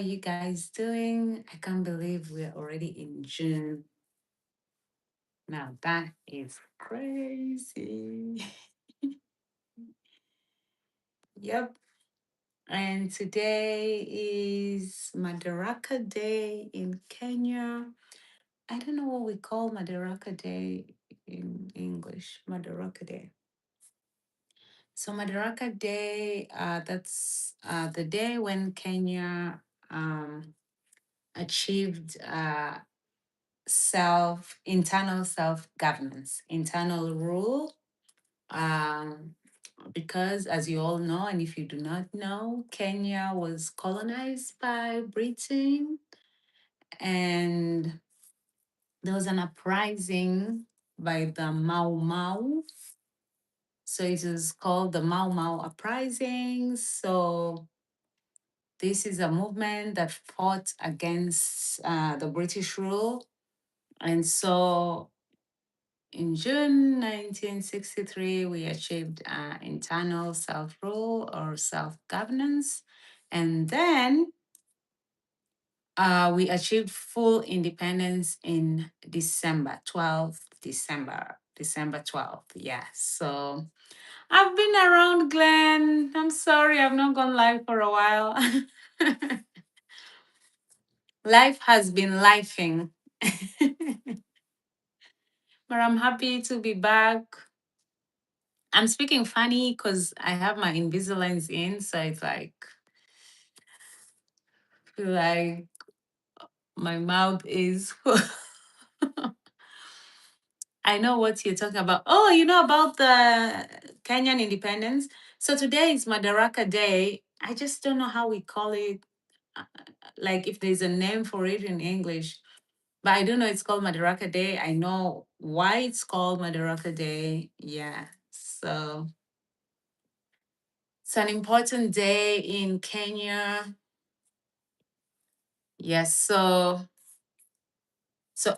you guys doing? I can't believe we're already in June. Now that is crazy. Yep. And today is Madaraka Day in Kenya. I don't know what we call Madaraka Day in English. Madaraka Day. So Madaraka Day, that's the day when Kenya achieved internal self governance, internal rule. Um, because, as you all know, and if you do not know, Kenya was colonized by Britain, and there was an uprising by the Mau Mau. So it is called the Mau Mau Uprising. So this is a movement that fought against the British rule. And so in June 1963, we achieved internal self rule or self governance. And then we achieved full independence in December 12th. Yeah. So I've been around, Glenn. I'm sorry, I've not gone live for a while. Life has been lifing. But I'm happy to be back. I'm speaking funny because I have my Invisaligns in, so it's like my mouth is. I know what you're talking about. Oh, you know about the Kenyan independence. So today is Madaraka Day. I just don't know how we call it. Like if there's a name for it in English, but I don't know. It's called Madaraka Day. I know why it's called Madaraka Day. Yeah. So it's an important day in Kenya. Yes. So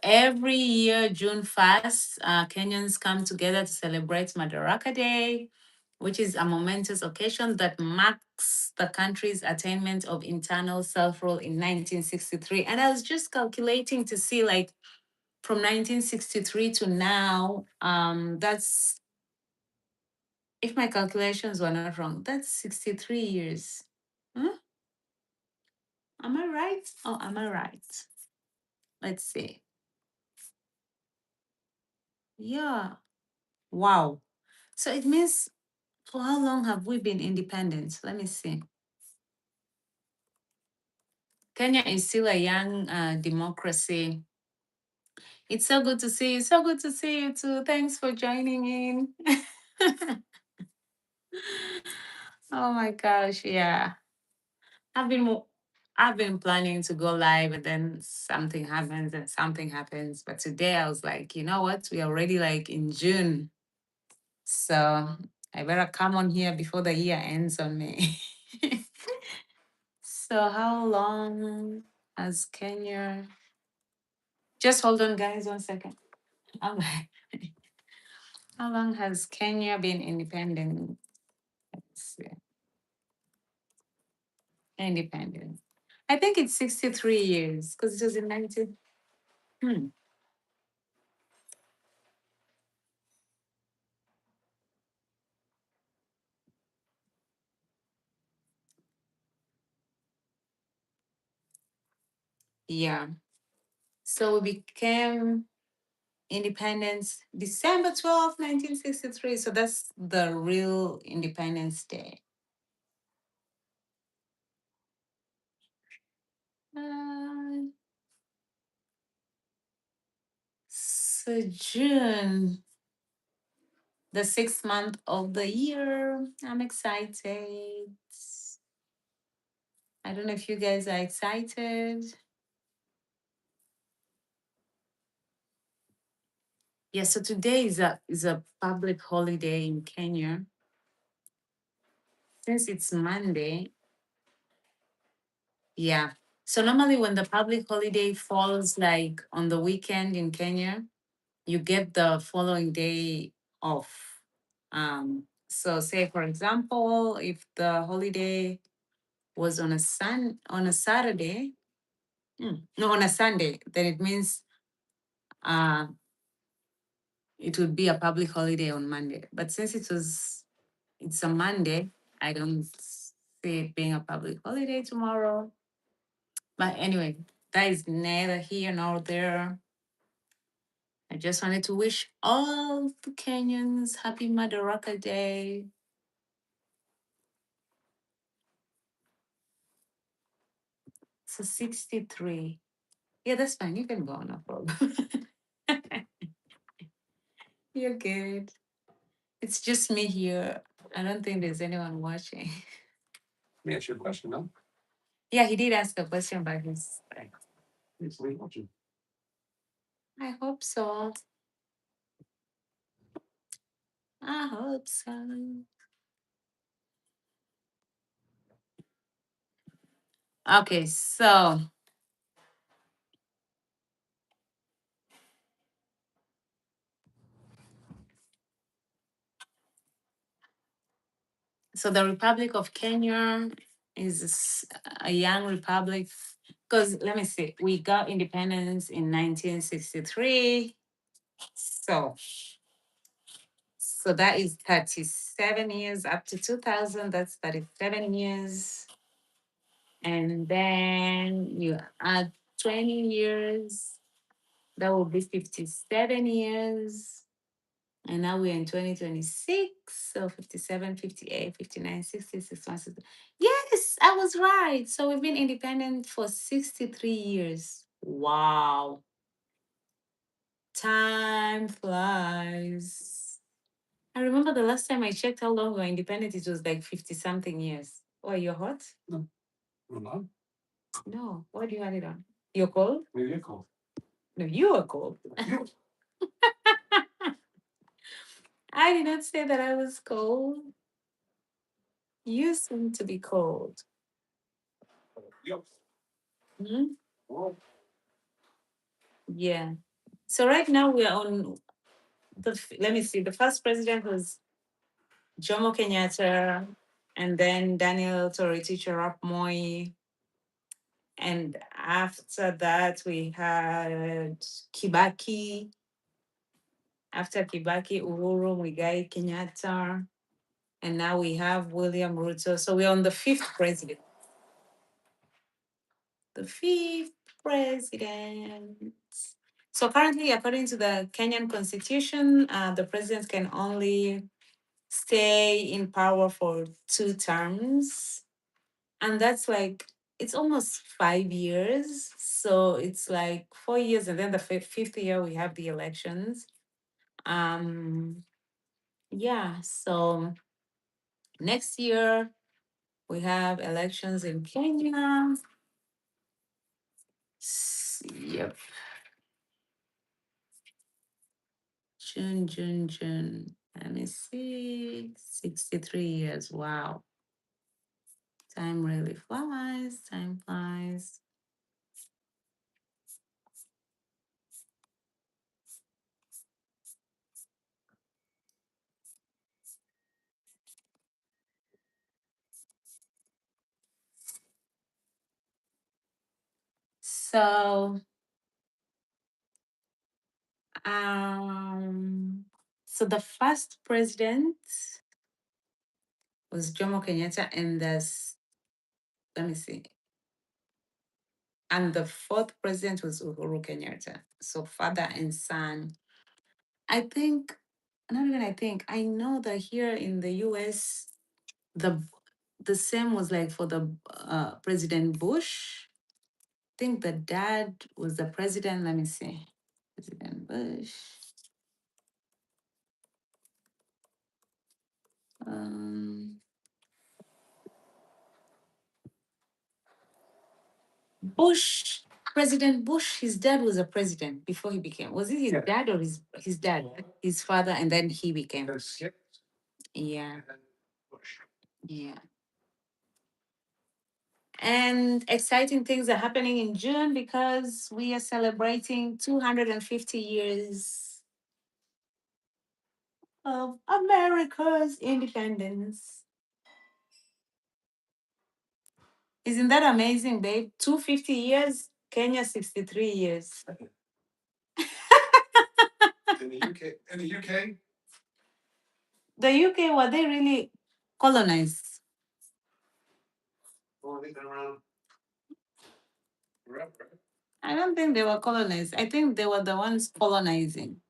every year, June 1st, Kenyans come together to celebrate Madaraka Day, which is a momentous occasion that marks the country's attainment of internal self-rule in 1963. And I was just calculating to see, like, from 1963 to now, that's, if my calculations were not wrong, that's 63 years. Huh? Am I right? Oh, am I right? Let's see. Yeah. Wow. So it means, for how long have we been independent? Let me see. Kenya is still a young democracy. It's so good to see you. So good to see you too. Thanks for joining in. Oh my gosh, yeah. I've been mo- I've been planning to go live, and then something happens and something happens. But today I was like, you know what? We're already like in June. So I better come on here before the year ends on me. So how long has Kenya? Just hold on, guys, 1 second. How how long has Kenya been independent? Let's see. Independent. I think it's 63 years because it was in 19. Hmm. Yeah. So we became independence December 12th, 1963. So that's the real Independence Day. Uh, so June, the 6th month of the year. I'm excited. I don't know if you guys are excited. Yeah, so today is a public holiday in Kenya. Since it's Monday, yeah. So normally when the public holiday falls like on the weekend in Kenya, you get the following day off. So say for example, if the holiday was on a Saturday. No, on a Sunday, then it means uh it would be a public holiday on Monday. But since it's a Monday, I don't see it being a public holiday tomorrow. But anyway, that is neither here nor there. I just wanted to wish all the Kenyans happy Madaraka Day. So 63. Yeah, that's fine. You can go, no problem. You're good. It's just me here. I don't think there's anyone watching. Let me ask you a question, no? Yeah, he did ask a question, but he's watching. I hope so. I hope so. Okay, so the Republic of Kenya is a young republic because let me see, we got independence in 1963. So that is 37 years up to 2000. That's 37 years. And then you add 20 years, that will be 57 years. And now we're in 2026. So 57, 58, 59, 60, 61, 60. Yes, I was right. So we've been independent for 63 years. Wow. Time flies. I remember the last time I checked how long we were independent, it was like 50 something years. Oh, you're hot? No. I'm not. No. Why do you have it on? You're cold? Maybe you're cold. No, you are cold. I did not say that I was cold. You seem to be cold. Yep. Mhm. Oh. Yeah. So right now we are on let me see, the first president was Jomo Kenyatta, and then Daniel Toroitich arap Moi, and after that we had Kibaki. After Kibaki, Uhuru Muigai Kenyatta, and now we have William Ruto. So we're on the fifth president. The fifth president. So currently, according to the Kenyan constitution, the president can only stay in power for 2 terms. And that's like, it's almost 5 years. So it's like 4 years. And then the fifth year, we have the elections. Yeah. So next year, we have elections in Kenya. Yep. June. Let me see. 63 years. Wow. Time really flies. Time flies. So, um, so the first president was Jomo Kenyatta, and let me see, and the fourth president was Uhuru Kenyatta. So father and son. I think, not even I think, I know that here in the US, the the same was like for the President Bush. I think the dad was the president. Let me see. President Bush. Um, Bush, President Bush, his dad was a president before he became. Was it his dad or his dad? His father, and then he became. Yeah. Yeah. And exciting things are happening in June because we are celebrating 250 years of America's independence. Isn't that amazing, babe? 250 years, Kenya 63 years. The UK, were they really colonized? I don't think they were colonized. I think they were the ones colonizing.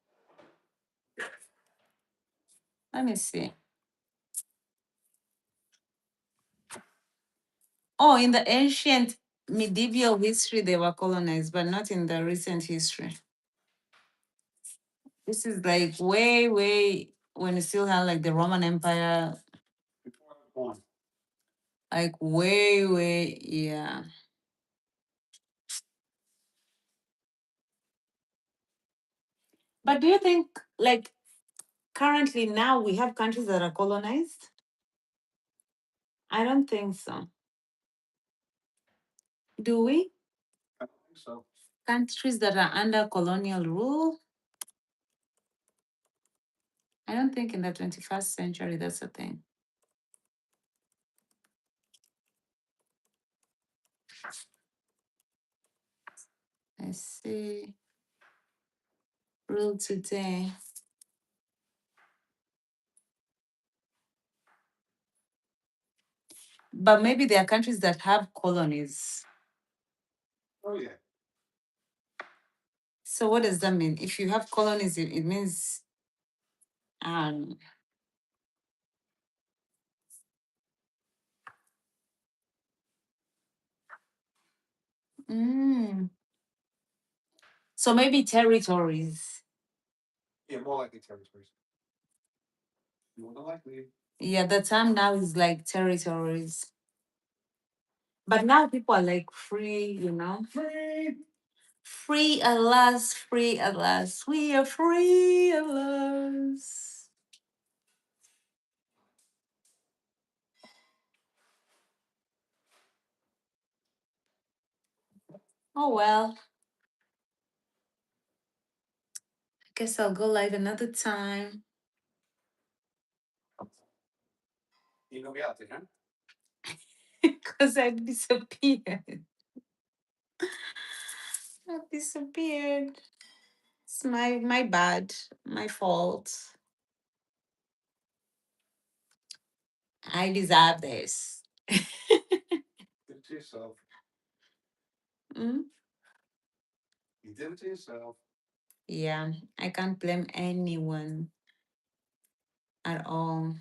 Let me see. Oh, in the ancient medieval history, they were colonized, but not in the recent history. This is like way, way when you still had like the Roman Empire, like way, way, yeah. But do you think like currently now we have countries that are colonized? I don't think so. Do we? Countries that are under colonial rule? I don't think in the 21st century that's a thing. I see. Rule today. But maybe there are countries that have colonies. So what does that mean? If you have colonies, it means um mm, so maybe territories. Yeah, the term now is like territories. But now people are like free. Free at last, free at last. We are free at last. Oh well. I guess I'll go live another time. Because I disappeared. I disappeared. It's my bad. My fault. I deserve this. Mm? Yeah, I can't blame anyone at all.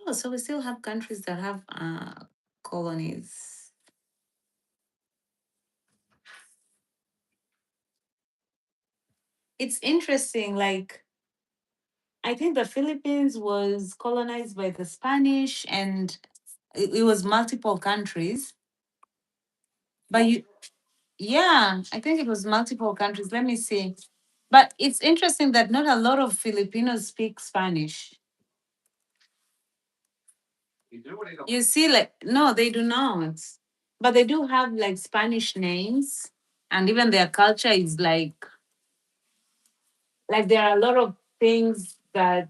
Oh, so we still have countries that have colonies. It's interesting. Like, I think the Philippines was colonized by the Spanish, and it was multiple countries. But yeah, I think it was multiple countries. Let me see. But it's interesting that not a lot of Filipinos speak Spanish. You see, like, no, they do not. But they do have like Spanish names, and even their culture is like there are a lot of things that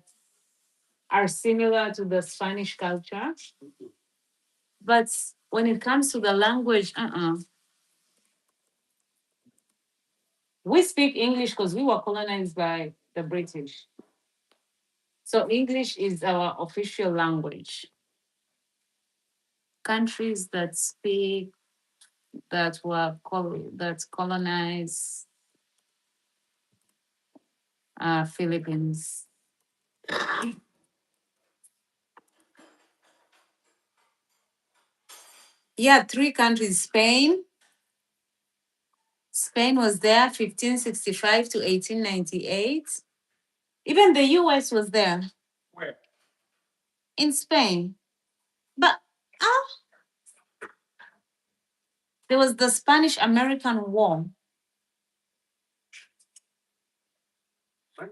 are similar to the Spanish culture. But when it comes to the language, we speak English because we were colonized by the British. So English is our official language. Countries that speak that colonized Philippines. Yeah, three countries. Spain was there 1565 to 1898. Even the US was there in Spain. But ah, there was the Spanish American War.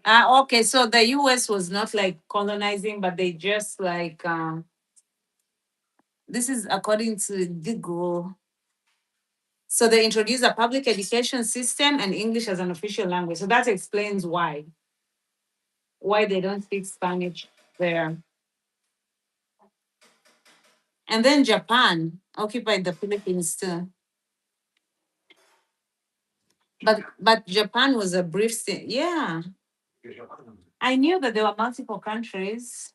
Okay, so the US was not like colonizing, but they just like this is according to Google. So they introduced a public education system and English as an official language. So that explains why they don't speak Spanish there. And then Japan occupied the Philippines too. But Japan was a brief stint. Yeah. I knew that there were multiple countries.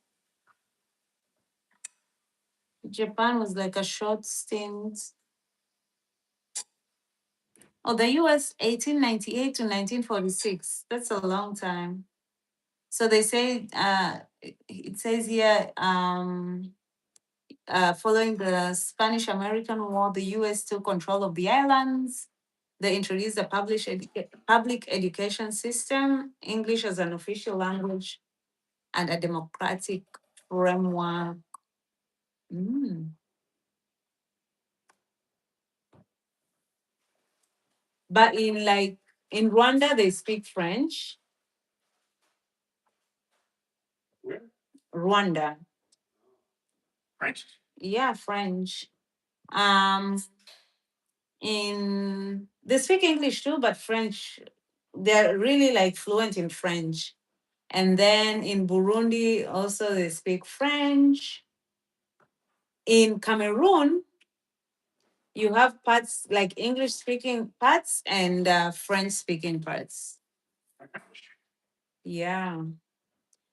Japan was like a short stint. Oh, the US 1898 to 1946. That's a long time. So they say it says here following the Spanish American War, the US took control of the islands. They introduced a public education system, English as an official language, and a democratic framework. Mm. But in Rwanda, they speak French. Rwanda, yeah, French. Um, in they speak English too, but French. They're really like fluent in French. And then in Burundi, also they speak French. In Cameroon, you have parts like English speaking parts and French speaking parts. Yeah.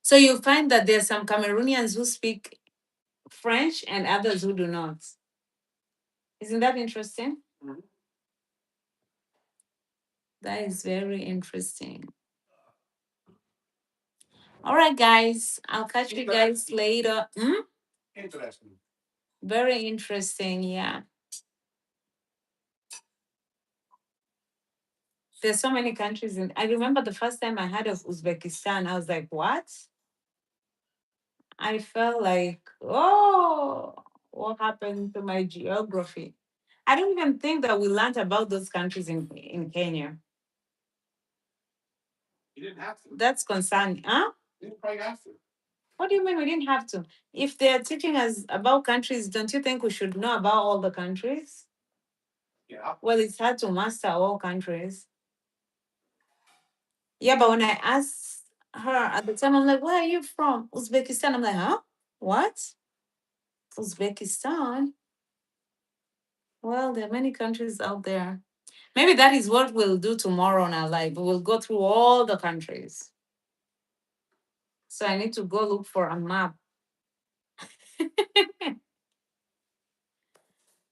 So you find that there's some Cameroonians who speak French and others who do not. Isn't that interesting? That is very interesting. All right, guys. I'll catch you guys later. Hmm? Very interesting. Yeah. There's so many countries in. I remember the first time I heard of Uzbekistan, I was like, what? I felt like, oh, what happened to my geography? I don't even think that we learned about those countries in Kenya. That's concerning. Huh? What do you mean we didn't have to? If they're teaching us about countries, don't you think we should know about all the countries? Well, it's hard to master all countries. Yeah, but when I asked her at the time, I'm like, where are you from? Uzbekistan. I'm like, huh? What? Uzbekistan? Well, there are many countries out there. Maybe that is what we'll do tomorrow in our life. We'll go through all the countries. So I need to go look for a map.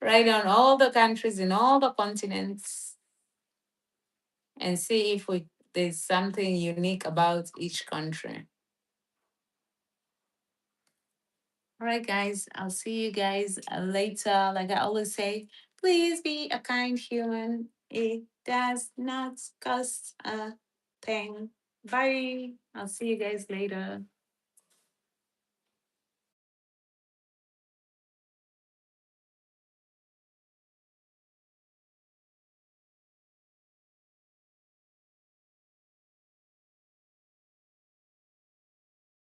Write down all the countries in all the continents and see if there's something unique about each country. All right, guys. I'll see you guys later. Like I always say, please be a kind human. It does not cost a thing. Bye. I'll see you guys later.